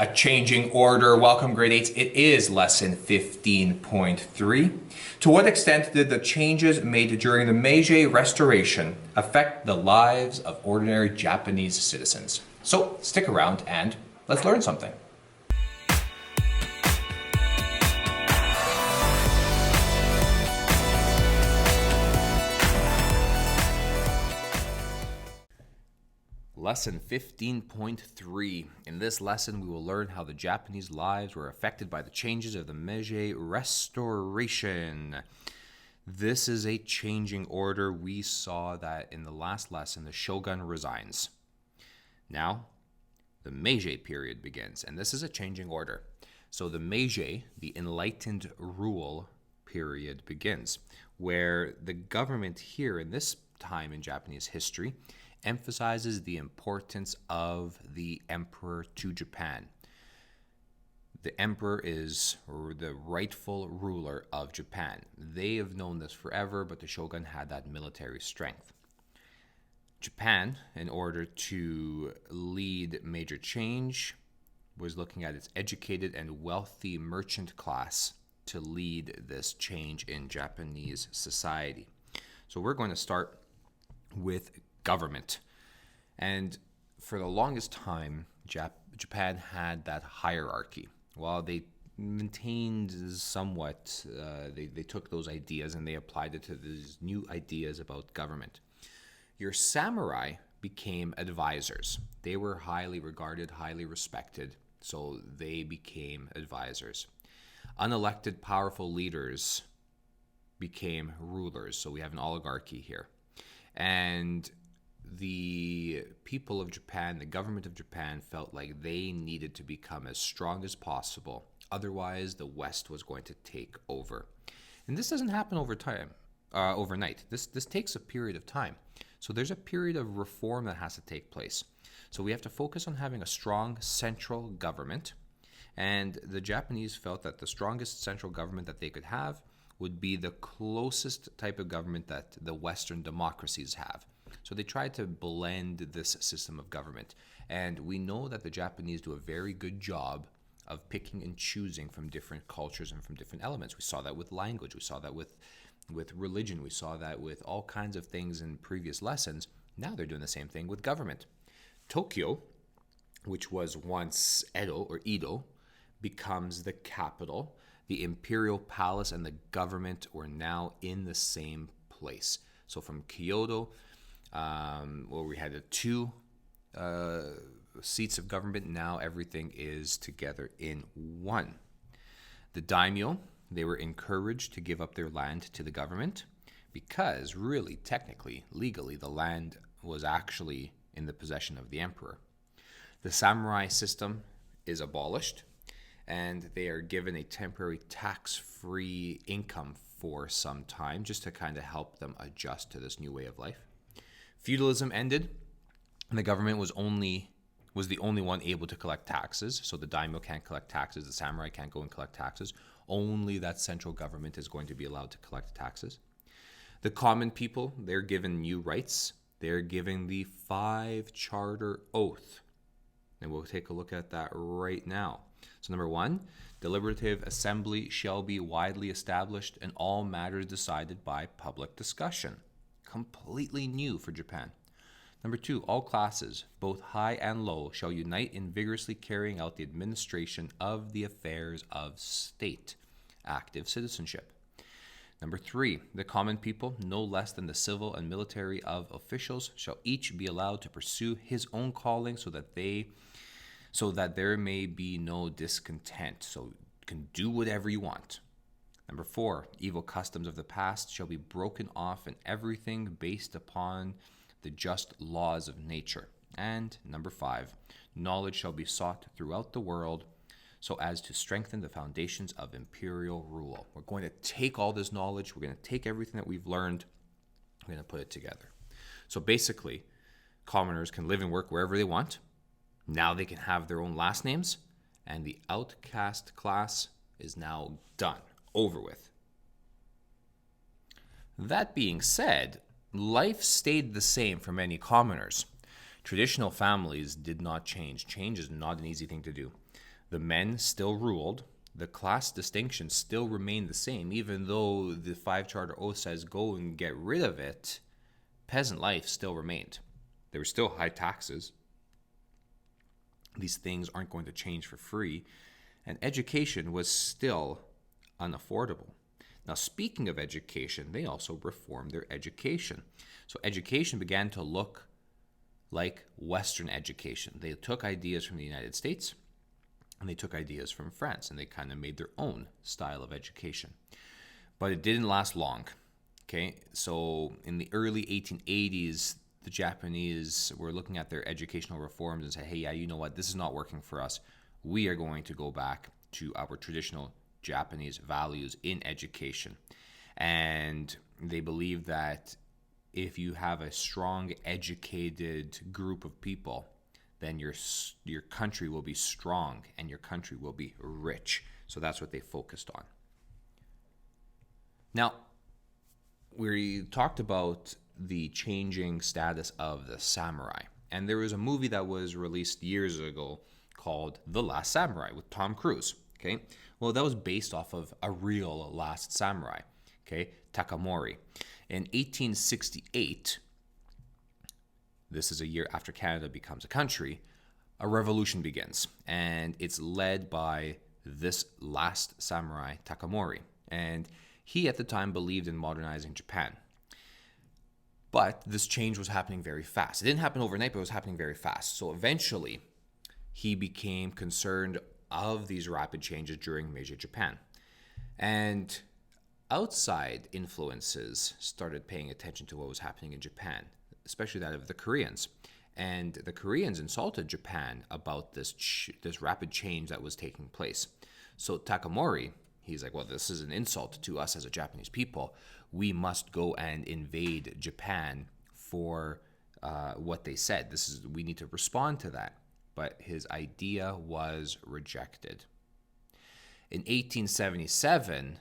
A changing order. Welcome, grade 8s. It is lesson 15.3. To what extent did the changes made during the Meiji Restoration affect the lives of ordinary Japanese citizens? So stick around and let's learn something. Lesson 15.3. In this lesson, we will learn how the Japanese lives were affected by the changes of the Meiji Restoration. This is a changing order. We saw that in the last lesson, the shogun resigns. Now, the Meije period begins, and this is a changing order. So the Meiji, the Enlightened rule period, begins, where the government here in this time in Japanese history emphasizes the importance of the emperor to Japan. The emperor is the rightful ruler of Japan. They have known this forever, but the shogun had that military strength. Japan, in order to lead major change, was looking at its educated and wealthy merchant class to lead this change in Japanese society. So we're going to start with government. And for the longest time, Japan had that hierarchy. While they maintained somewhat, they took those ideas and they applied it to these new ideas about government. Your samurai became advisors. They were highly regarded, highly respected, so they became advisors. Unelected powerful leaders became rulers, so we have an oligarchy here. And the people of Japan, the government of Japan, felt like they needed to become as strong as possible. Otherwise, the West was going to take over. And this doesn't happen overnight. This takes a period of time. So there's a period of reform that has to take place. So we have to focus on having a strong central government. And the Japanese felt that the strongest central government that they could have would be the closest type of government that the Western democracies have. So they tried to blend this system of government. And we know that the Japanese do a very good job of picking and choosing from different cultures and from different elements. We saw that with language. We saw that with religion. We saw that with all kinds of things in previous lessons. Now they're doing the same thing with government. Tokyo, which was once Edo, becomes the capital. The imperial palace and the government were now in the same place. So from Kyoto, where we had two seats of government, now everything is together in one. The daimyo, they were encouraged to give up their land to the government because really, technically, legally, the land was actually in the possession of the emperor. The samurai system is abolished, and they are given a temporary tax-free income for some time just to kind of help them adjust to this new way of life. Feudalism ended, and the government was the only one able to collect taxes. So the daimyo can't collect taxes, the samurai can't go and collect taxes. Only that central government is going to be allowed to collect taxes. The common people, they're given new rights. They're given the 5 Charter Oath. And we'll take a look at that right now. So number 1, deliberative assembly shall be widely established and all matters decided by public discussion. Completely new for Japan. Number 2, all classes, both high and low, shall unite in vigorously carrying out the administration of the affairs of state. Active citizenship. Number 3, the common people, no less than the civil and military of officials, shall each be allowed to pursue his own calling so that there may be no discontent. So you can do whatever you want. Number 4, evil customs of the past shall be broken off and everything based upon the just laws of nature. And number 5, knowledge shall be sought throughout the world so as to strengthen the foundations of imperial rule. We're going to take all this knowledge, we're going to take everything that we've learned, we're going to put it together. So basically, commoners can live and work wherever they want. Now they can have their own last names, and the outcast class is now done, over with. That being said, life stayed the same for many commoners. Traditional families did not change. Change is not an easy thing to do. The men still ruled. The class distinctions still remained the same, even though the Five Charter Oath says go and get rid of it. Peasant life still remained. There were still high taxes. These things aren't going to change for free. And education was still unaffordable. Now, speaking of education, they also reformed their education. So education began to look like Western education. They took ideas from the United States and they took ideas from France, and they kind of made their own style of education. But it didn't last long. Okay, so in the early 1880s, the Japanese were looking at their educational reforms and said, hey, yeah, you know what? This is not working for us. We are going to go back to our traditional Japanese values in education. And they believe that if you have a strong, educated group of people, then your country will be strong and your country will be rich. So that's what they focused on. Now, we talked about the changing status of the samurai. And there was a movie that was released years ago called The Last Samurai with Tom Cruise. Okay, well, that was based off of a real last samurai, okay, Takamori. In 1868, this is a year after Canada becomes a country, a revolution begins, and it's led by this last samurai, Takamori. And he, at the time, believed in modernizing Japan. But this change was happening very fast. It didn't happen overnight, but it was happening very fast. So eventually, he became concerned of these rapid changes during Meiji Japan. And outside influences started paying attention to what was happening in Japan, especially that of the Koreans. And the Koreans insulted Japan about this rapid change that was taking place. So Takamori, he's like, well, this is an insult to us as a Japanese people. We must go and invade Japan for what they said. We need to respond to that. But his idea was rejected. In 1877,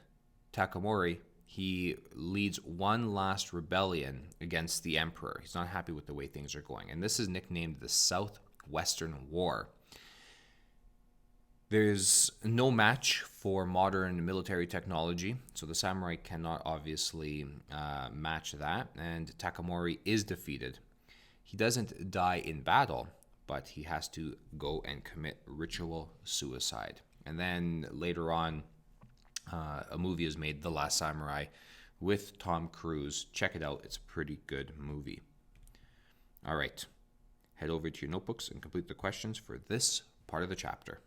Takamori, he leads one last rebellion against the emperor. He's not happy with the way things are going. And this is nicknamed the Southwestern War. There's no match for modern military technology, so the samurai cannot obviously match that, and Takamori is defeated. He doesn't die in battle, but he has to go and commit ritual suicide. And then later on, a movie is made, The Last Samurai, with Tom Cruise. Check it out. It's a pretty good movie. All right. Head over to your notebooks and complete the questions for this part of the chapter.